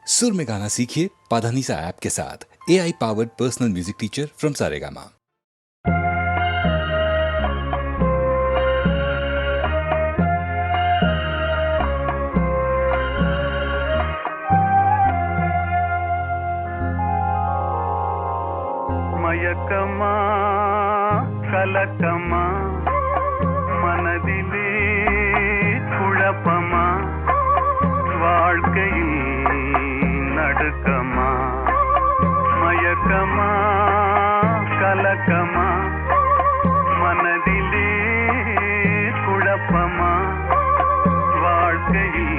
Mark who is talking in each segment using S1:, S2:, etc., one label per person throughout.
S1: सुर में गाना सीखिए पाधानीसा ऐप के साथ। AI powered personal music teacher from Saregama.
S2: மயக்கமா கலக்கமா மனதிலே குழப்பமா வாழ்க்கையில் நடுக்கமா மயக்கமா கலக்கமா மனதிலே குழப்பமா வாழ்க்கையில்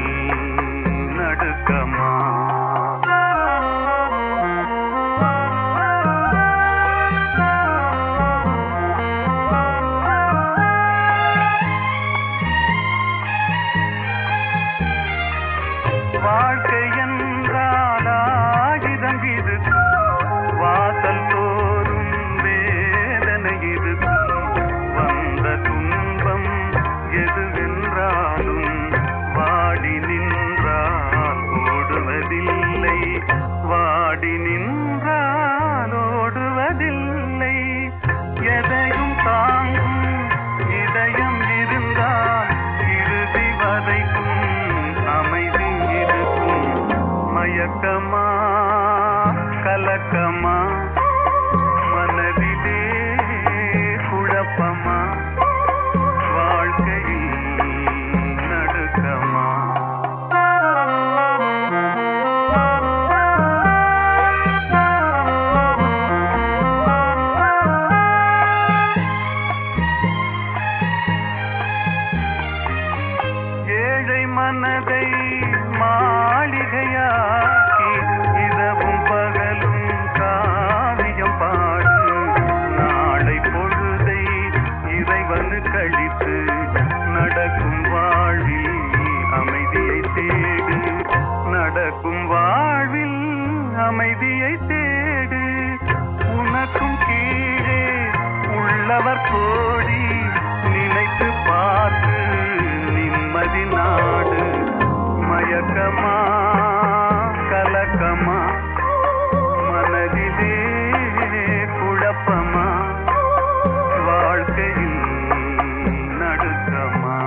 S2: நடுக்கமா வாழ்க்கை என்றால் ஆயுதம் இது வாசல் தோறும் வேதனை இது வந்த துன்பம் எதுவென்றாலும் வாடி நின்றால் ஓடுவதில்லை வாடி நின்றால் ஓடுவதில்லை எதையும் தாங்கும் இதயம் இருந்தால் இறுதி வரைக்கும் அமைதி மயக்கமா கலக்கமா மனதிலே குழப்பமா வாழ்க்கையில் நடுக்கமா ஏழை மனதை மாளிகையாக்கி இரவும் பகலும் காவியம் பாடு நாளை பொழுதை இறைவனு கழித்து நடக்கும் வாழ்வில் அமைதியை தேடு நடக்கும் வாழ்வில் அமைதியை தேடு உனக்கும் கீழே உள்ளவர் கோடி நினைத்து பார்த்து நிம்மதி நாடு மயக்கமா கலக்கமா மனதிலே குழப்பமா வாழ்க்கையில் நடுக்கமா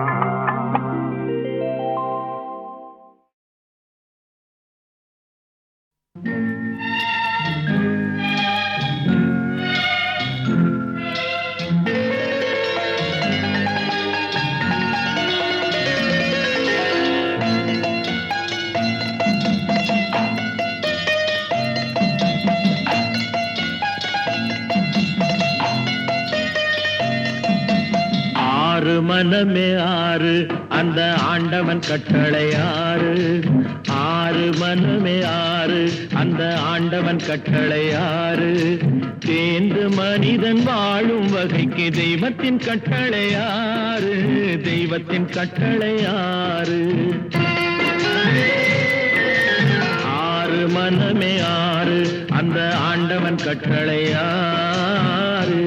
S3: ஆறு மனமே ஆறு அந்த ஆண்டவன் கட்டளை ஆறு ஆறு மனமே ஆறு அந்த ஆண்டவன் கட்டளை ஆறு தேர்ந்து மனிதன் வாழும் வகைக்கு தெய்வத்தின் கட்டளை ஆறு தெய்வத்தின் கட்டளை ஆறு ஆறு மனமே ஆறு அந்த ஆண்டவன் கட்டளை ஆறு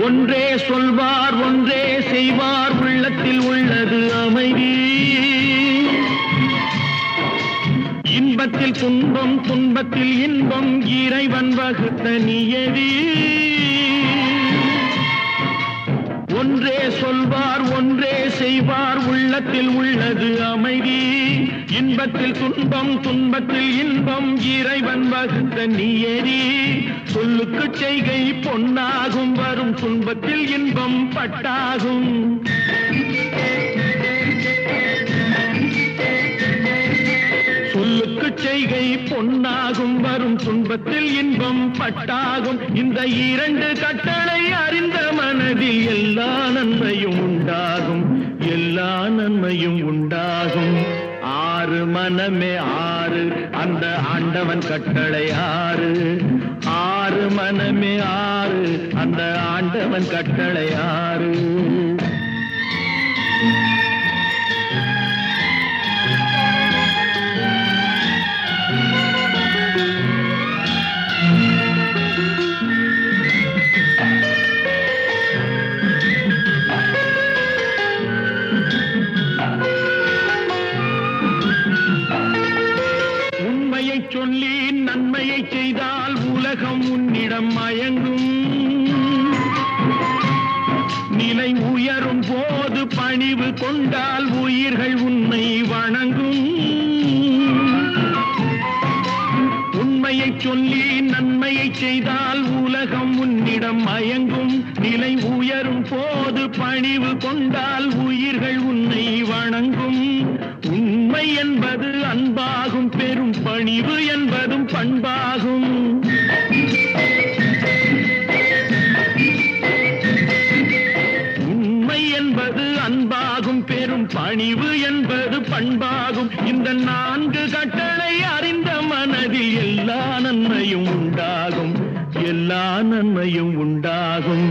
S3: ஒன்றே சொல்வார் ஒன்றே செய்வார் உள்ளத்தில் உள்ளது அமைதி இன்பத்தில் துன்பம் துன்பத்தில் இன்பம் இறைவன் வகுத்த நியதி ஒன்றே சொல்வார் ஒன்றே செய்வார் உள்ளத்தில் உள்ளது அமைதி இன்பத்தில் துன்பம் துன்பத்தில் இன்பம் இறைவன் வகுத்த நியதி சொல்லுக்கு செய்கை பொன்னாகும் வரும் துன்பத்தில் இன்பம் பட்டாகும் சொல்லுக்கு செய்கை பொன்னாகும் வரும் துன்பத்தில் இன்பம் பட்டாகும் இந்த இரண்டு கட்டளை அறிந்த மனதில் எல்லா நன்மையும் உண்டாகும் எல்லா நன்மையும் உண்டாகும் ஆறு மனமே ஆறு அந்த ஆண்டவன் கட்டளை ஆறு ஆறு மனமே ஆறு அந்த ஆண்டவன் கட்டளை யாரு? சொல்லி நன்மையை செய்தால் உலகம் உன்னிடம் மயங்கும். நிலை உயரும் போது பணிவு கொண்டால் உயிர்கள் உன்னை வணங்கும். உண்மையை சொல்லி நன்மையை செய்தால் உலகம் உன்னிடம் மயங்கும். நிலை உயரும் போது பணிவு கொண்டால் உயிர்கள் உன்னை வணங்கும். உண்மை என்பது அன்பாகும், பெரும் பணிவு என்பதும் பண்பாகும். உண்மை என்பது அன்பாகும், பெரும் பணிவு என்பது பண்பாகும். இந்த 4 கட்டளை அறிந்த மனதில் எல்லா நன்மையும் உண்டாகும், எல்லா நன்மையும் உண்டாகும்.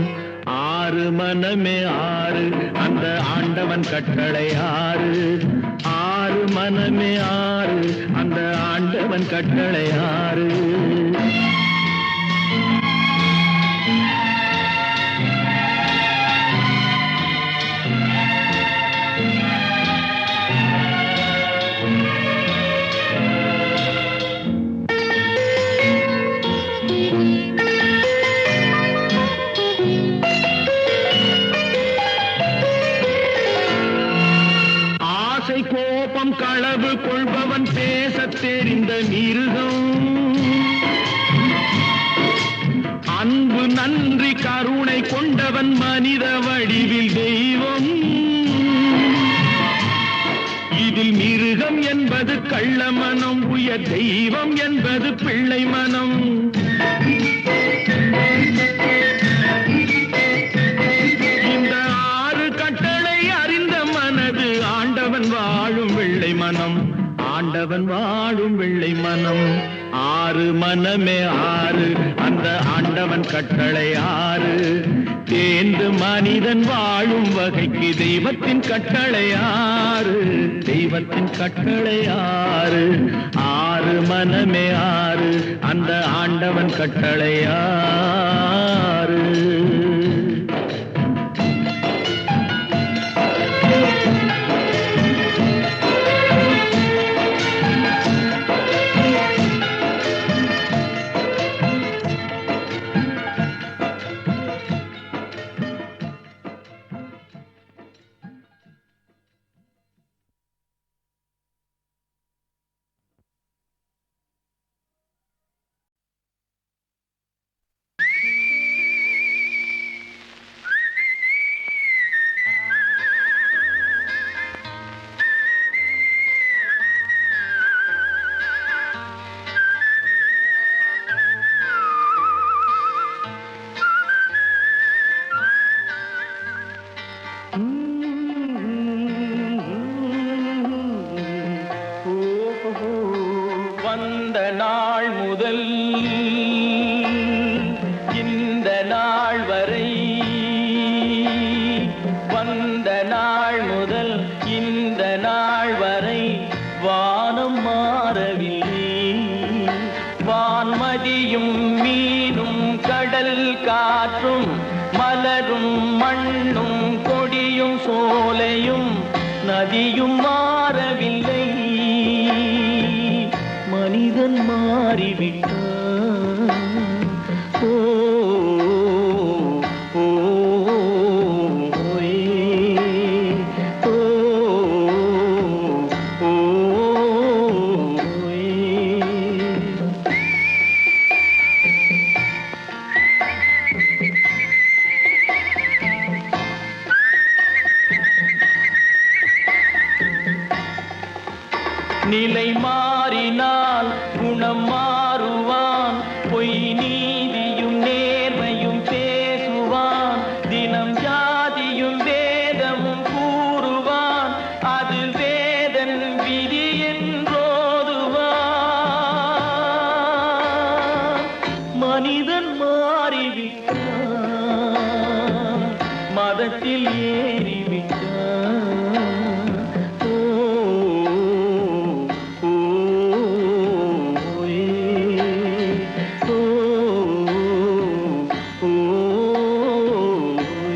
S3: 6 மனமே 6 அந்த ஆண்டவன் கட்டளை 6. 6 மனமே 6 அந்த ஆண்டவன் கட்டளை 6. கோபம் களவு கொள்பவன் பேசத் தெரிந்த மிருகம். அன்பு நன்றி கருணை கொண்டவன் மனித வடிவில் தெய்வம். இதில் மிருகம் என்பது கள்ள மனம், உயர் தெய்வம் என்பது பிள்ளை மனம். இந்த 6 கட்டளை அறிந்த மனது ஆண்டவன் வாழும் வெள்ளை மனம், ஆண்டவன் வாழும் வெள்ளை மனம். 6 மனமே 6 அந்த ஆண்டவன் கட்டளை 6. தேர்ந்து மனிதன் வாழும் வகைக்கு தெய்வத்தின் கட்டளை 6, தெய்வத்தின் கட்டளை 6. 6 மனமே 6 அந்த ஆண்டவன் கட்டளை 6. வந்த நாள் முதல் இந்த நாள் வரை, வந்த நாள் முதல் இந்த நாள் வரை வானம் மாறவில்லை. வான்மதியும் மீனும் கடல் காற்றும் மலரும் மண்ணும் கொடியும் சோலையும் நதியும் மாறவில்லை. மனிதன் மாறிவிட்டான். ஓ ஓ ஓ ஓ நிலை மாறினால் குணம் மாறுவான். பொய் நீதியும் நேர்மையும் பேசுவான். தினம் ஜாதியும் வேதமும் கூறுவான். அது வேதன் விதி என்றோதுவான். மனிதன் மாறிவிட்டான். மதத்தில் ஏறிவிட்டான். ஓ, ஓ, ஏ, ஓ, ஓ, ஏ.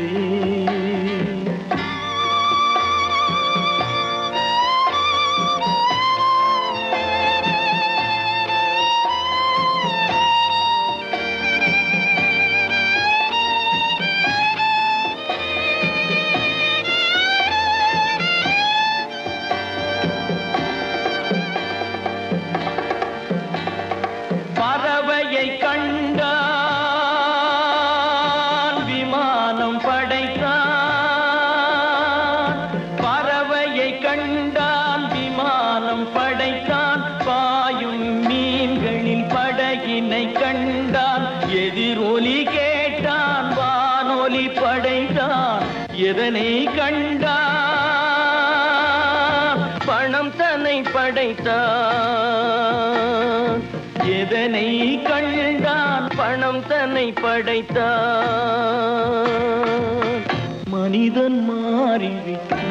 S3: பறவையை கண்டான் விமானம் படைத்தான். பறவையை கண்டான் விமானம் படைத்தான். பாயும் மீன்களின் படகினை கண்டான். எதிரொலி கேட்டான் வானொலி படைத்தான். எதனை கண்டான் பணம் தன்னை படைத்தான். எதனை கண்டான் பணம் தன்னை படைத்தான். மனிதன் மாறிவிட்டான்.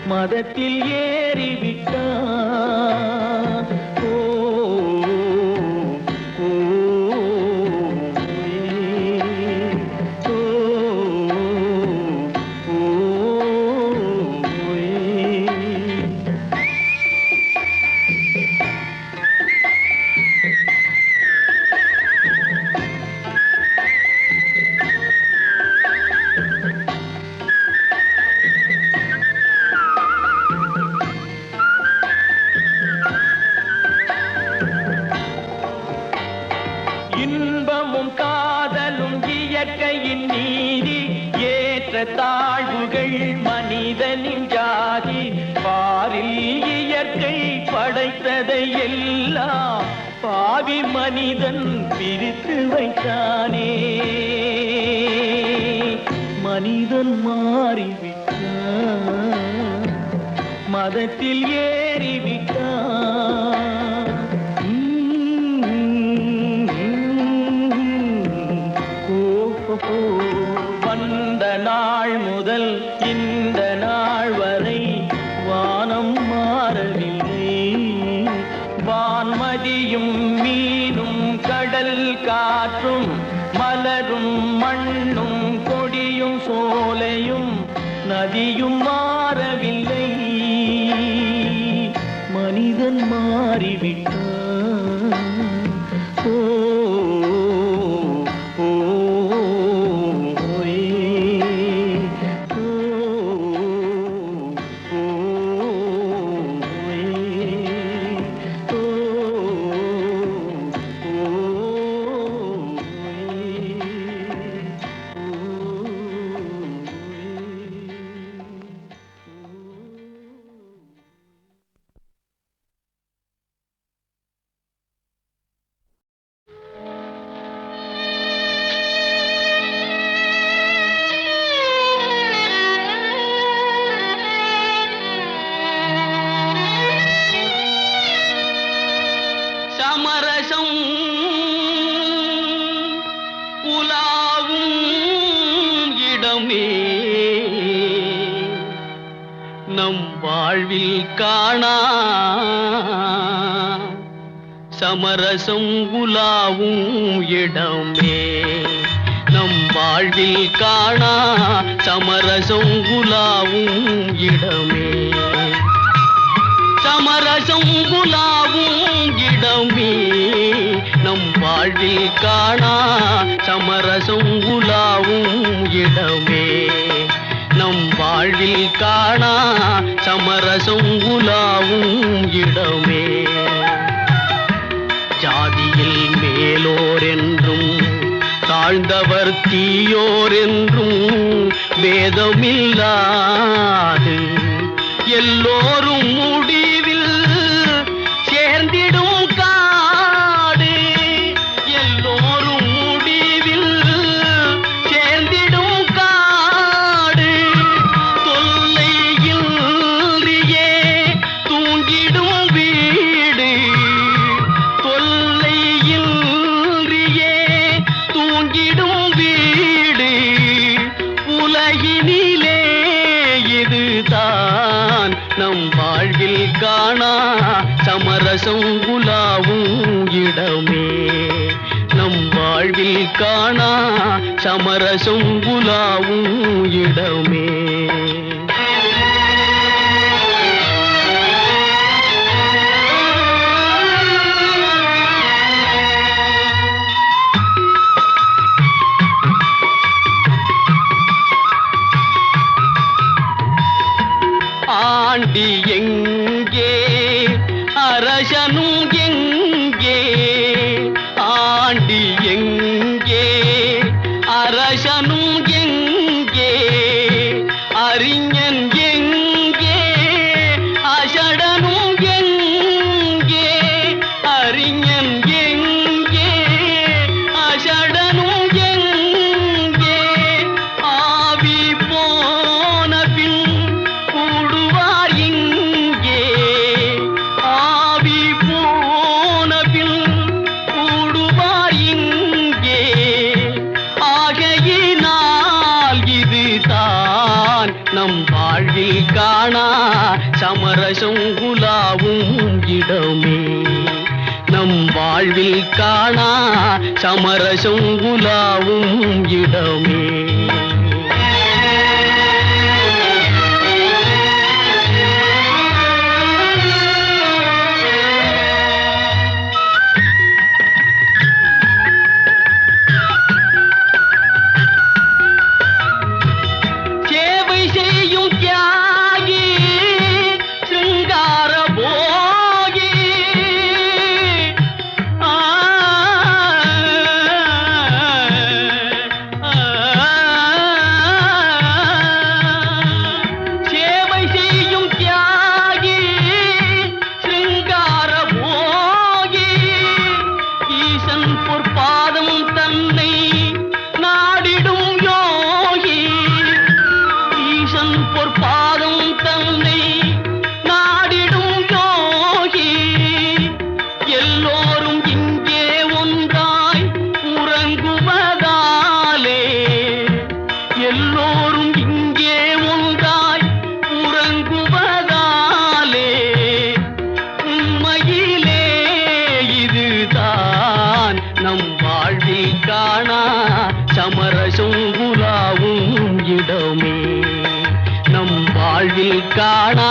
S3: மதத்தில் ஏறிவிட்டான். ஓ, ஓ, ஏ, ஓ, ஓ, ஏ. இன்பமும் காதலும் இயற்கையின் நீதி. ஏற்ற தாழ்வுகள் மனிதனின் ஜாதி. பாரில் இயற்கை படைத்ததை எல்லாம் பாவி மனிதன் பிரித்து வைத்தானே. மனிதன் மாறிவிட்டான். மதத்தில் ஏறிவிட்டான். வந்த நாள் முதல் இந்த நாள் வரை வானம் மாறவில்லை. வான்மதியும் மீனும் கடல் காற்றும் மலரும் மண்ணும் கொடியும் சோலையும் நதியும் மாறவில்லை. மனிதன் மாறிவிட்டான். ஓ, ஓ, ஏ, ஓ, ஓ, ஏ, ஓ, சமரசம் உலாவும் இடமே நம் வாழ்வில் காணா. சமரசம் உலாவும் இடமே நம் வாழ்வில் காணா. சமரசம் உலாவும் இடமே. சமரசம் உலாவும் இடமே நம் வாழ்வில் காணா. சமரசம் உலாவும் இடமே நம் வாழ்வில் காணா. சமரசம் உலாவும் இடமே. ஜாதியில் மேலோர் என்றும் தாழ்ந்தவர் தீயோர் என்றும் வேதமில்லாது எல்லோரும் முடிவில் சேர்ந்திடும் காடு. எல்லோரும் முடிவில் சேர்ந்திடும் காடு. தொல்லையில்றியே தூங்கிடும் வீடு. தொல்லையில்றியே தூங்கிடும் வீடு.
S4: உலகினிலே இதுதான் நம் வாழ்வில் காணா சமரசம் உலாவும் இடமே. நம் வாழ்வில் காணா சமரசம் உலாவும் இடமே. ஆண்டி எங்கே அரசனும் எங்கே? ஆண்டி எங்கே அரசனும் எங்கே? அறிஞன் எங்கே அசடனும் எங்கே? அறிஞன் எங்கே அசடனும் எங்கே? ஆவி போன பின் கூடுவார் இங்கே. ஆவி போன பின் கூடுவார் இங்கே. ஆகையினால் இதுதான் நம் வாழ்வில் காணா சமரசம் உலாவும் இடமே. நம் வாழ்வில் காணா சமரசம் உலாவும் இடமே. சேவை செய்யும் தியாகி சிங்கார போகி. ஆ, ஆ, சேவை செய்யும் தியாகி சிங்கார போகி. ஈசன் பொற்பாதம் தன்னை நாடிடும் யோகி. ஈசன் பொற்பாதம் தன்னை நாடிடும் யோகி. எல்லோரும் இங்கே ஒன்றாய் உறங்குவதாலே. எல்லோரும் இங்கே ஒன்றாய் உறங்குவதாலே. உண்மையிலே இதுதான் நம் வாழ்வில் காணா சமரசம் உலாவும் இடமே. நம் வாழ்வில் காணா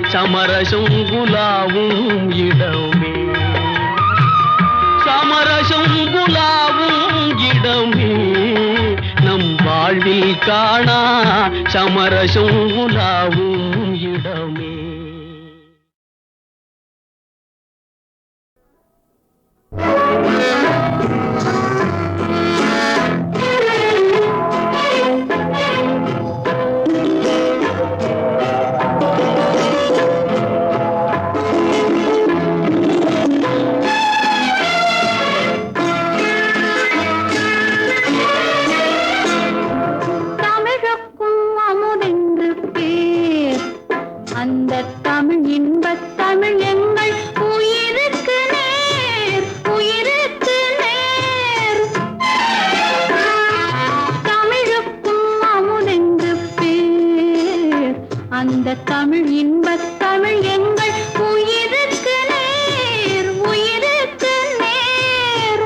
S4: சமரசம் உலாவும் இடமே. சமரசம் உலாவும் இடமே. நம் வாழ்வில் காணா சமரசம் உலாவும் இடமே.
S5: தமிழுக்கும் அமுதென்று பேர். அந்த தமிழ் இன்பத் தமிழ் எங்கள் உயிருக்கு நேர், உயிருக்கு நேர். தமிழுக்கும் அமுதென்று பேர். அந்த தமிழ் இன்பத் தமிழ் எங்கள் உயிருக்கு நேர், உயிருக்கு நேர்.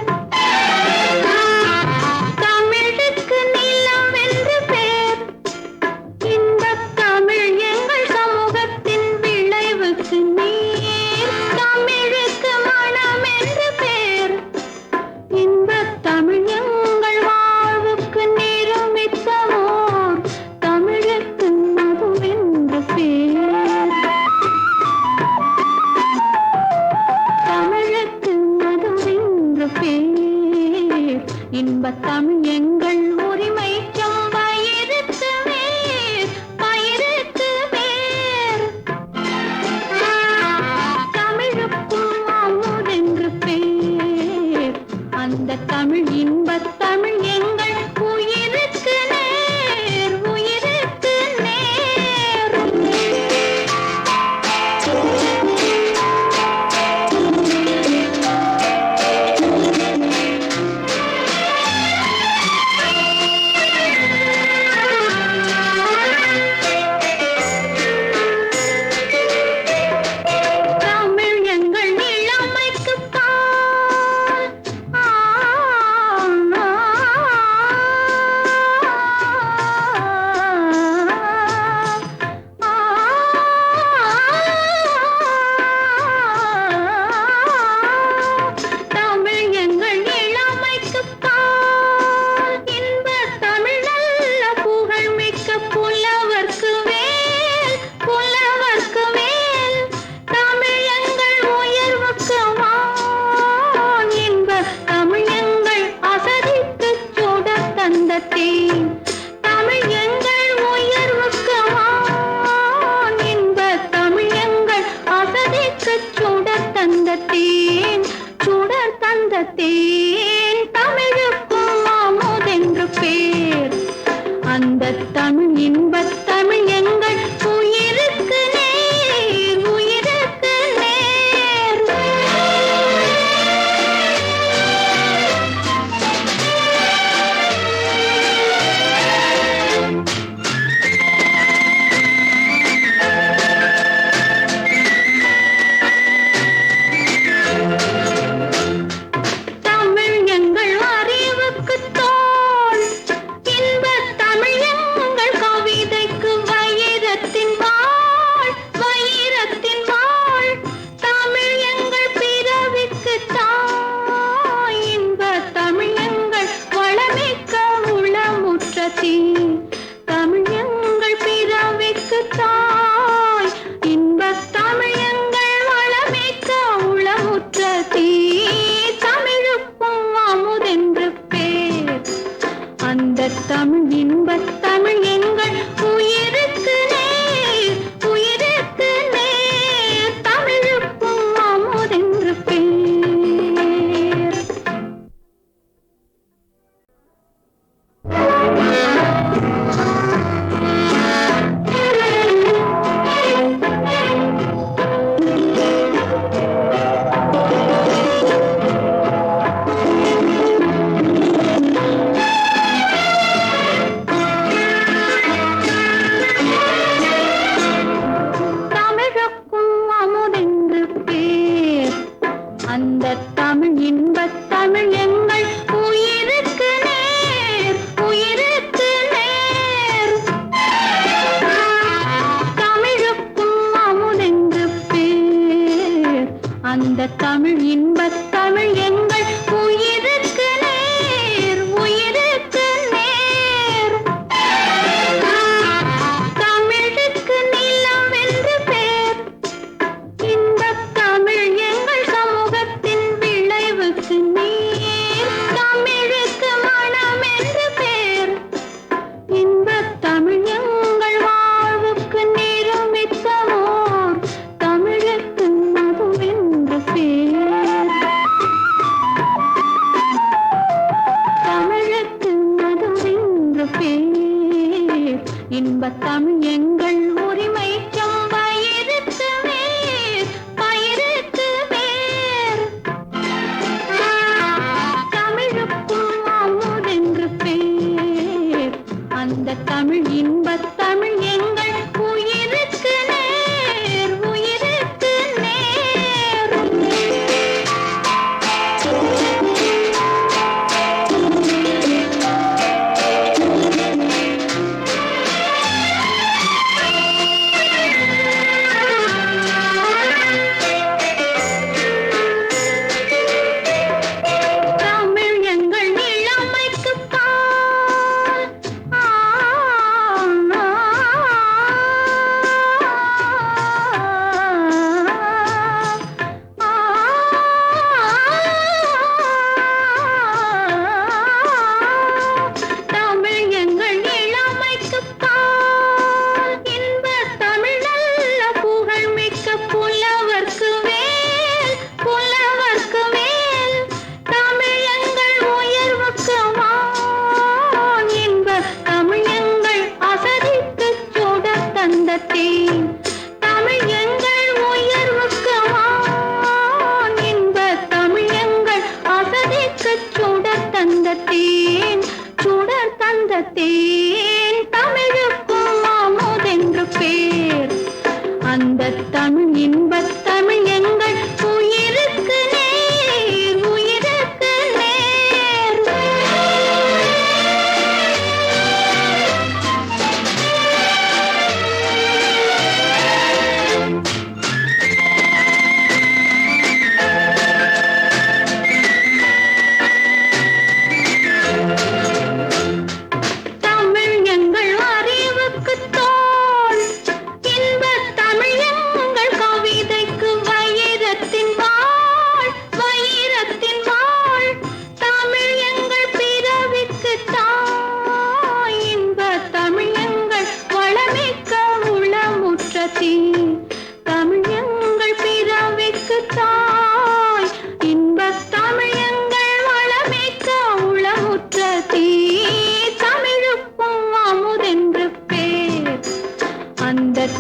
S5: தமிழுக்கு நிலம் என்று பேர். இன்பத் தமிழ் எங்கள் சமூகத்தின் விளைவுக்கு நீர். தமிழுக்கு மனம் என்று பேர். இன்பத் தமிழ் எங்கள் வாழ்வுக்கு நிருமித்தவோர். தமிழுக்கு மதுவென்று பேர். தமிழுக்கு மதுவென்று பேர். இன்பத் தமிழ் எங்கள் உரிமைக்கும் பயிருக்கு வேர், பயிருக்கு வேர். தமிழுக்கும் அமுதென்று பேர். அந்த தமிழ் இன்பத் தமிழ் எங்கள் உயிருக்கு நேர், உயிருக்கு நேர். தேன் தமிழ் எங்கள் உயர்வுக்கு வான் இன்ப தமிழ் எங்கள் அசதிக்கு சுடர் தந்த தேன் சுடர் தந்த தேன் தமிழுக்கும் அமுதென்று பேர் அந்த தமிழ் இன்பத் தமிழ் எங்கள் உயிருக்கு நேர் உயிருக்கு நேர் தமிழ் எங்கள் அறிவுக்கு தோள் இன்பத் தமிழ் எங்கள் கவிதைக்கு வைரத்தின் வாழ் வைரத்தின் வாழ் தமிழ் எங்கள் பிறவிக்கு தாய் இன்பத் தமிழ் எங்கள் வளமிக்க உளமுற்ற தீ தமிழ் எங்கள் பிறவிக்கு தாய் இன்பத் தமிழ் எங்கள் வளமிக்க உளமுற்ற தீ தமிழுக்கும் அமுதென்று பேர் அந்த தமிழ் இன்பத் தமிழ் எங்கள் உயிருக்கு நேர் உயிருக்கு நேர் தமிழுக்கும் அமுதென்று பேர் தமிழுக்கும் அமுதென்று பேர் அந்த தமிழ் இன்பத் தமிழ் எங்கள் உயிருக்கு நேர் உயிருக்கு நேர் தமிழுக்கும் அமுதென்று பேர் அந்த தமிழ் இன்பத் தமிழ் எங்கள் உயிருக்கு நேர் உயிருக்கு நேர் தமிழுக்கு நிலம் என்று பேர் இன்பத் தமிழ் எங்கள் சமூகத்தின் விளைவுக்கு நீர் தமிழுக்கு மனம் என்று பேர் இன்பத் தமிழ் எங்கள் வாழ்வுக்கு நிருமித்தவோர் தமிழுக்கு மதுவென்று பேர் தமிழுக்கு மதுவென்று பேர் இன்பத் தமிழ் எங்கள் உரிமை பயிருக்கு வேர் பயிருக்கு வேர் தமிழுக்கும் அமுதென்று பேர் அந்த தமிழ் இன்பத் தமிழ் எங்கள் உயிருக்கு நேர் உயிருக்கு நேர் தமிழ் எங்கள் இளமைக்கு பால் தமிழ் எங்கள் இளமைக்கு பால் இன்பத் தமிழ் நல்ல புகழ் மிக்க புலவர்க்கு வேல் புலவர்க்கு வேல் தமிழ் எங்கள் உயர்வுக்கு வான் இன்பத் தமிழ் எங்கள் அசதிக்கு சுடர் தந்த தேன் தமிழ் எங்கள் உயர்வுக்கு வான் இன்பத் தமிழ் எங்கள் அசதிக்கு சுடர் தந்த தேன் சுடர் தந்த தேன் தமிழுக்கும் அமுதென்று பேர் அந்த தமிழ் இன்பத் தமிழ் எங்கள் உயிருக்கு நேர் உயிருக்கு நேர் தமிழ்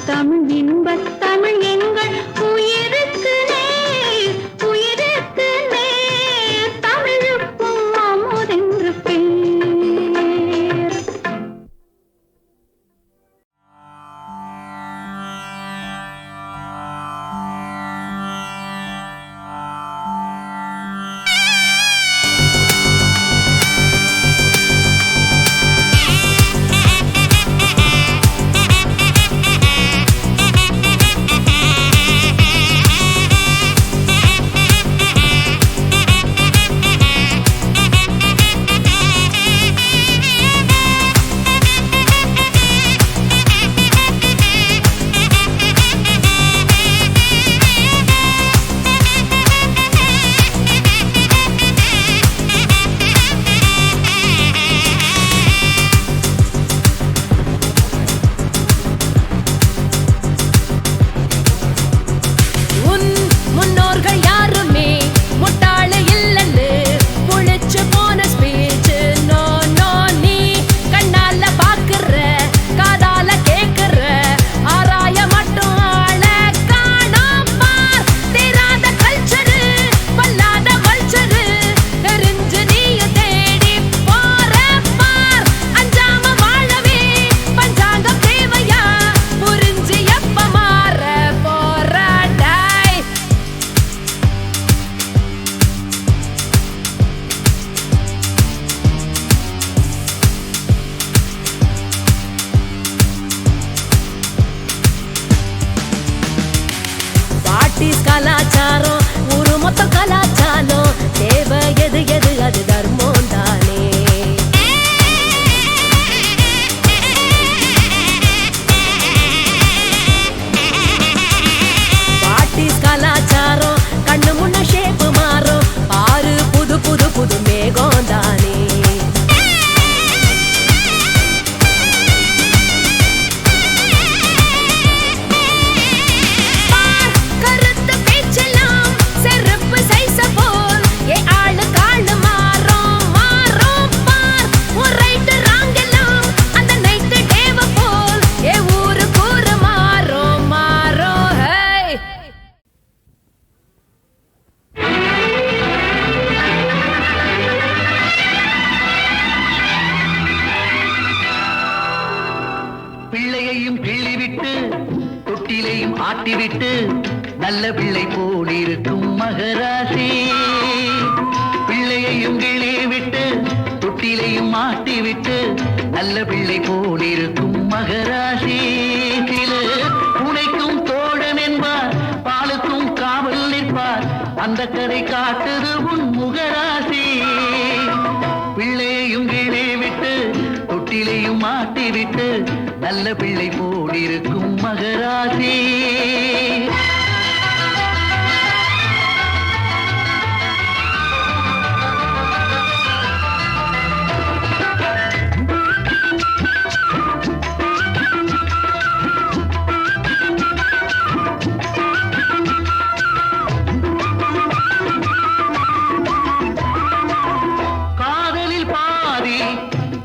S5: தமிழ் இன்பத் தமிழ் எங்கள் உயிருக்கு நேர், உயிருக்கு நேர், தமிழுக்கும் அமுதென்று பேர்.
S6: கலாச்சாரம் ஊரு மொத்த கலாச்சாரம் தேவை எது எது அது தர்மம் தானே. பாட்டிஸ் கலாச்சாரம் கண்ணு முன்ன ஷேப்பு மாறும் பாரு புது புது புது மேகம் தானே.
S4: பிள்ளையையும் கிள்ளிவிட்டு தொட்டிலையும் ஆட்டிவிட்டு நல்ல பிள்ளை போலிருக்கும் மகராசி. பிள்ளையையும் கிள்ளிவிட்டு தொட்டிலையும் ஆட்டிவிட்டு நல்ல பிள்ளை போலிருக்கும் மகராசி. சிலர் பூனைக்கும் தோழன் என்பார், பாலுக்கும் காவல் நிற்பார், அந்த கதை காட்டுது உன் முகராசி. பிள்ளையையும் கிள்ளிவிட்டு தொட்டிலையும் மாட்டிவிட்டு நல்ல பிள்ளை போலிருக்கும் மகராசி. காதலில் பாதி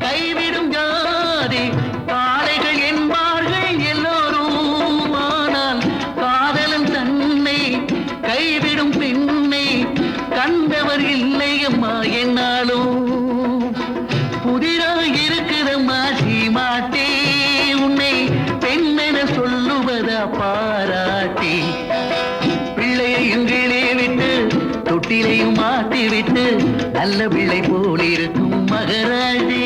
S4: கைவிடும் ஜாதி காளைகள் என்பார்கள் எல்லோரும். ஆனால் காதலன் தன்னை கைவிடும் பெண்ணை கண்டவர் இல்லை அம்மா என்னாலும். புதிராக இருக்குதம்மா சீமாட்டே உன்னை பெண்ணென சொல்லுவதா பாராட்டி. பிள்ளையையும் கீழே விட்டு தொட்டிலையும் மாட்டிவிட்டு நல்ல பிள்ளை போலிருக்கும் மகராஜே.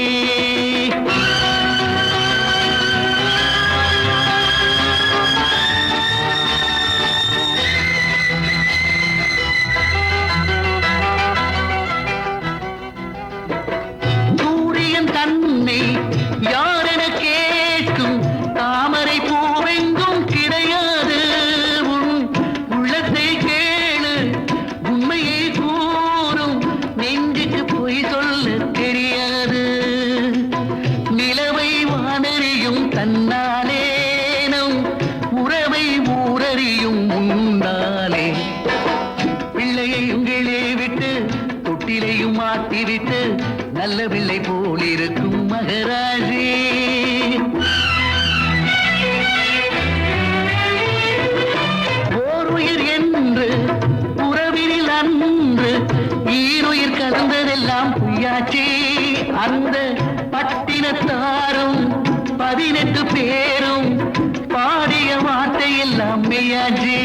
S4: சூரியன் தன்னை யாரென கேட்கும் தாமரை பூவெங்கும் கிடையாது. உன் உள்ளத்தை கேளு உண்மையை கூறும் நெஞ்சுக்கு பொய் சொல்ல தெரியாது. நிலவை வானறியும் தன்னாலே நம் உறவை ஊரறியும் முன்னாலே. பிள்ளையையும் கிளே விட்டு தொட்டிலையும் மாட்டிவிட்டு நல்ல பிள்ளை போலிருக்கும் மகராஜே. பட்டினத்தாரும் 18 பேரும் பாடிய வார்த்தையெல்லாம் மெய்யாஜி.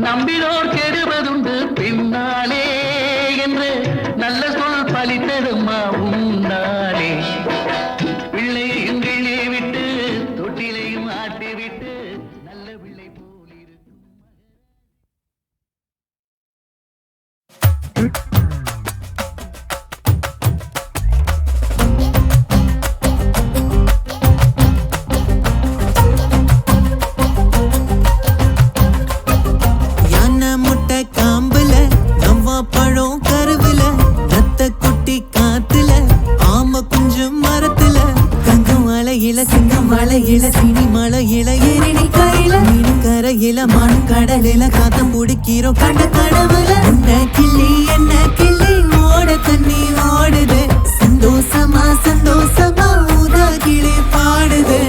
S4: நம்பினோர் கெடுவதுண்டு பின்னாலே என்று நல்ல சொல் பலித்ததுமா உன்னாலே. பிள்ளையையும் கிள்ளே விட்டு தொட்டிலையும் ஆட்டி விட்டு நல்ல பிள்ளை போல் இருக்கும்.
S7: மலையில சினி மலையில ஏறினி கையில மீனும் கரையில மானும் கடலில காத்தம் பிடிக்கிறோம் கண்ட கடவுல. என்ன கிள்ளி என்ன கிள்ளி ஓட தண்ணி ஓடுது சந்தோஷமா சந்தோஷமா ஊதா கிளி பாடுது.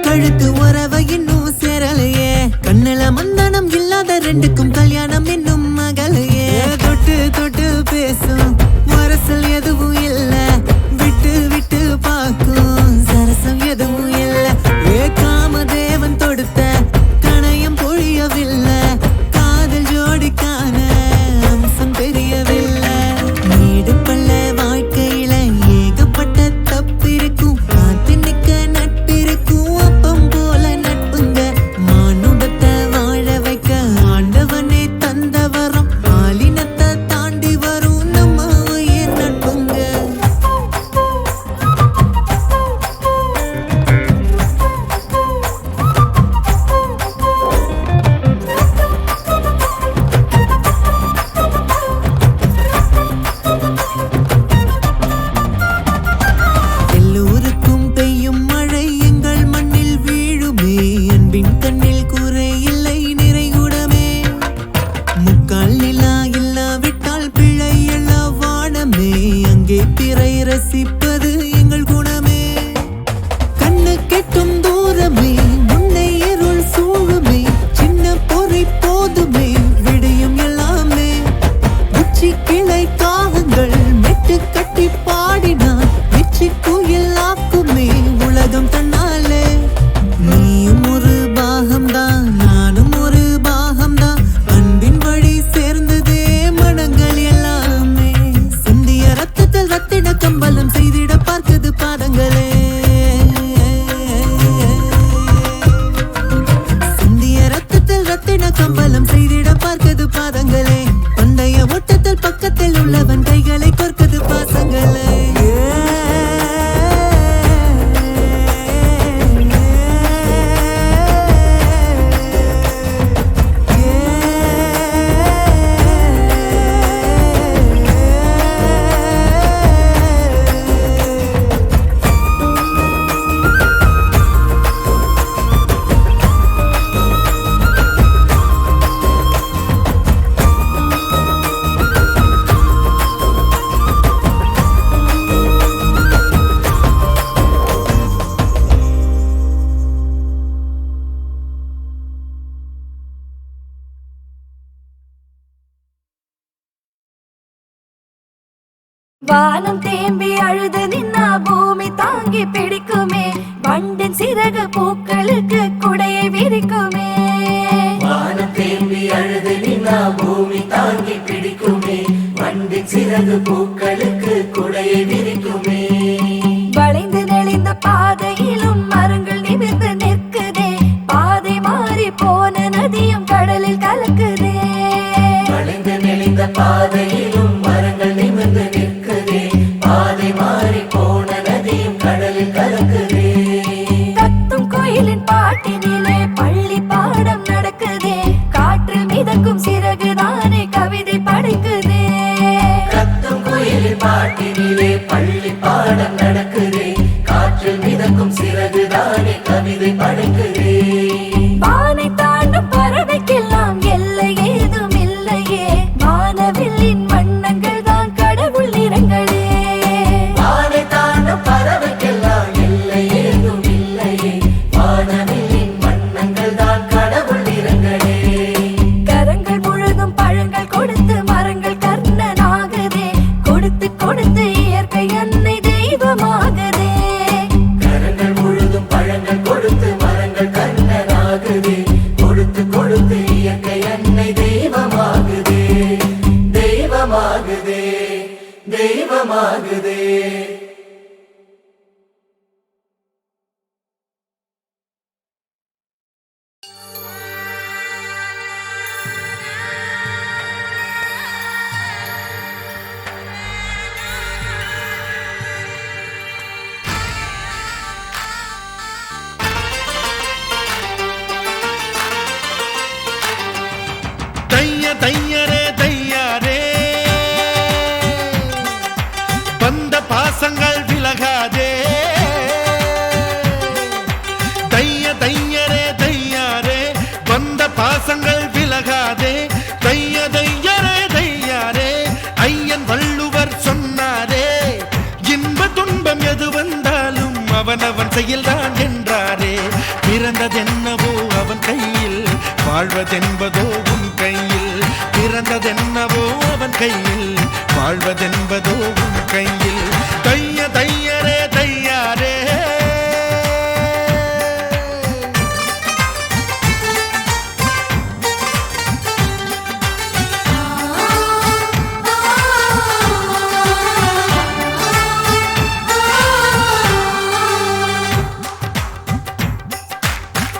S7: கழுத்து உறவை இன்னும் சேரலையே கண்ணுல மந்தனம் இல்லாத ரெண்டுக்கும் கல்யாணம் இன்னும் மகளையே. தொட்டு தொட்டு பேசும் வரசல் எதுவும் இல்ல விட்டு விட்டு பார்க்கும் சரசம் எதுவும் இல்ல. காமதேவன் தொடுத்த கணையம் பொழியவில்லை காதல் ஜோடிக்கான அம்சம் தெரியவில்லை. நீடு பள்ள வாழ்க்கையில ஏகப்பட்ட தப்பிருக்கும் காத்து நிக்க நட்பிருக்கும் அப்பம் போல நட்புங்க. மானுடத்தை வாழ வைக்க ஆண்டவனே தந்த வரம் ஆலினத்தை தாண்டி வரும் நம்ம உயிர் நட்புங்க. எல்லோருக்கும் பெய்யும் மழை எங்கள் மண்ணில் வீழுமே அன்பின் கண்ணில் குறை இல்லை நிறைகுடமே. முக்கால் நிலா இல்லாவிட்டால் பிழை எல்லா வானமே அங்கே பிறை ரசிப்பது எங்கள் குணமே. கண்ணு கெட்டும் தூரமே முன்னை இருள் சூழுமே சின்ன பொறி போதுமே விடியும் எல்லாமே. உச்சி கிளை காகங்கள் மெட்டு கட்டி பாடினான் வெற்றி குயில் ஆக்குமே உலகம் தன்னாலே. நீயும் ஒரு பாகம்தான் நானும் ஒரு பாகம்தான் அன்பின் வழி சேர்ந்ததே மனங்கள் எல்லாமே. சிந்திய ரத்தத்தில் ரத்தின கம்பளம் செய்திட பார்க்குது பாதங்களே. சிந்திய ரத்தத்தில் ரத்தின கம்பளம் செய்திட பார்க்குது பாதங்களே. பந்தய ஓட்டத்தில் பக்கத்தில் உள்ளவன் கைகளை கொர்க்குது பாசங்களே.
S6: வானம் தேம்பி அழுது நின்னா பூமி தாங்கி பிடிக்குமே வண்டின் சிறகு பூக்களுக்கு குடையை விரிக்குமே.
S7: வானம் தேம்பி அழுது நின்னா பூமி தாங்கி பிடிக்குமே வண்டின் சிறகு பூக்களுக்கு குடையை விரிக்குமே.
S6: வளைந்து நெளிந்த பாதையிலும் மரங்கள் நிமிர்ந்து நிற்குதே பாதை மாறி போன நதியும் கடலில் கலக்குதே.
S7: வளைந்து நெளிந்த பாதையிலும் மரங்கள் நிமிர்ந்து நிற்குதே பாதை மாறி போன நதியும் கடலில் கலக்குதே.
S6: கத்தும் கோயிலின் பாட்டினிலே பள்ளி பாடம் நடக்குதே காற்றில் மிதக்கும் சிறகுதானே கவிதை படைக்குதே.
S7: கத்தும் கோயிலின் பாட்டினிலே பள்ளி பாடம் நடக்குதே காற்றில் மிதக்கும் சிறகுதானே கவிதை படைக்குதே.
S6: வானை தாண்டும் பறவைக்கெல்லாம் எல்லை ஏதும் இல்லையே, வானவில்லின் வண்ணங்கள் தான் கடவுள் நிறங்களே.
S7: வானை தாண்டும் பறவைக்கெல்லாம் எல்லை ஏதும் இல்லையே, வானவில்லின் வண்ணங்கள் தான் கடவுள் நிறங்களே.
S6: கரங்கள் முழுதும் பழங்கள் கொடுத்து மரங்கள் கர்ணனாகுதே, கொடுத்து கொடுத்து இயற்கை அன்னை தெய்வமாகுதே.
S7: கரங்கள் முழுதும் பழங்கள் கொடுத்து மரங்கள் கண்ணனாகுதே, கொடுத்து கொடுத்து இயற்கை அன்னை தெய்வமாகுதே. தெய்வமாகுதே, தெய்வமாகுதே.
S3: தைய தையரே தையாரே, வந்த பாசங்கள் விலகாதே. தைய தையரே தையாரே, வந்த பாசங்கள் விலகாதே. தைய தையரே தையாரே, ஐயன் வள்ளுவர் சொன்னாரே, இன்ப துன்பம் எது வந்தாலும் அவனவன் செயல்தான் என்றாரே. பிறந்ததென்னவோ அவன் கையில், வாழ்வதென்பதோ உன் கையில். பிறந்ததென்னவோ அவன் கையில், வாழ்வதென்பதோ உன் கையில். தைய தையரே தையாரே.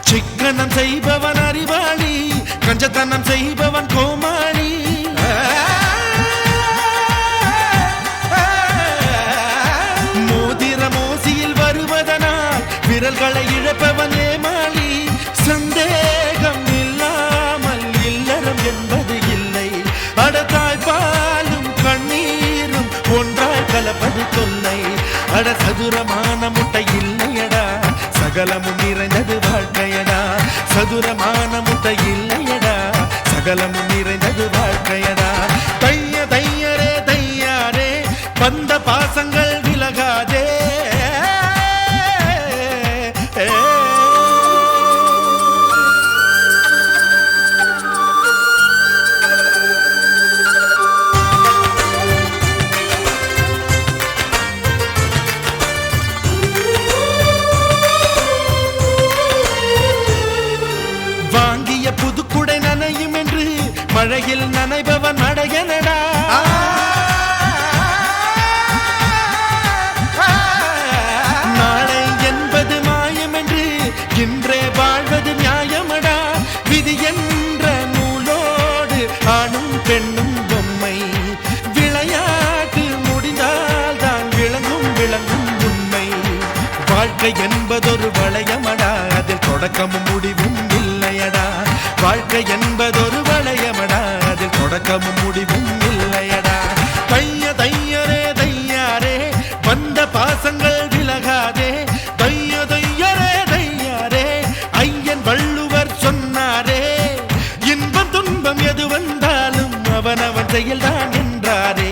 S3: சிக்கனம் செய்பவன் அறிவாளி, கஞ்சத்தனம் செய்பவன் கோமாளி. மோதிர மோசியில் வருவதனால் விரல்களை இழப்பவன் ஏமாளி. சந்தேகம் இல்லாமல் இல்லறம் என்பது இல்லை, அடத்தாய் பாலும் கண்ணீரும் ஒன்றாய் கலப்பது தொல்லை. அட சதுரமான முட்டை இல்லையடா, சகலமும் நிறைந்தது வாழ்க்கையடா. சதுரமான முட்டை இல்லையடா, சகலமும் நிறைந்தது வாழ்க்கையடா. தைய தையரே தையாரே, வந்த பாசங்கள் விலகாதே. வாங்கிய புதுக்குடை நனையும் என்று மழையில் நனைபவன் மடையனடா. நாளை என்பது மாயம் என்று இன்றே வாழ்வது நியாயமடா. விதி என்ற நூலோடு ஆணும் பெண்ணும் பொம்மை, விளையாட்டு முடிந்தால் தான் விளங்கும் விளங்கும் உண்மை. வாழ்க்கை என்பதொரு வளையமடா, அதில் தொடக்கமும் முடிவும் இல்லையடா. வாழ்க்கை என்பதொரு வளையமடா, அதில் தொடக்கமும் முடிவும் இல்லையடா. தைய தையரே தையாரே, வந்த பாசங்கள் விலகாதே. தைய தையரே தையாரே, ஐயன் வள்ளுவர் சொன்னாரே, இன்பம் துன்பம் எது வந்தாலும் அவனவன் செயல்தான் என்றாரே.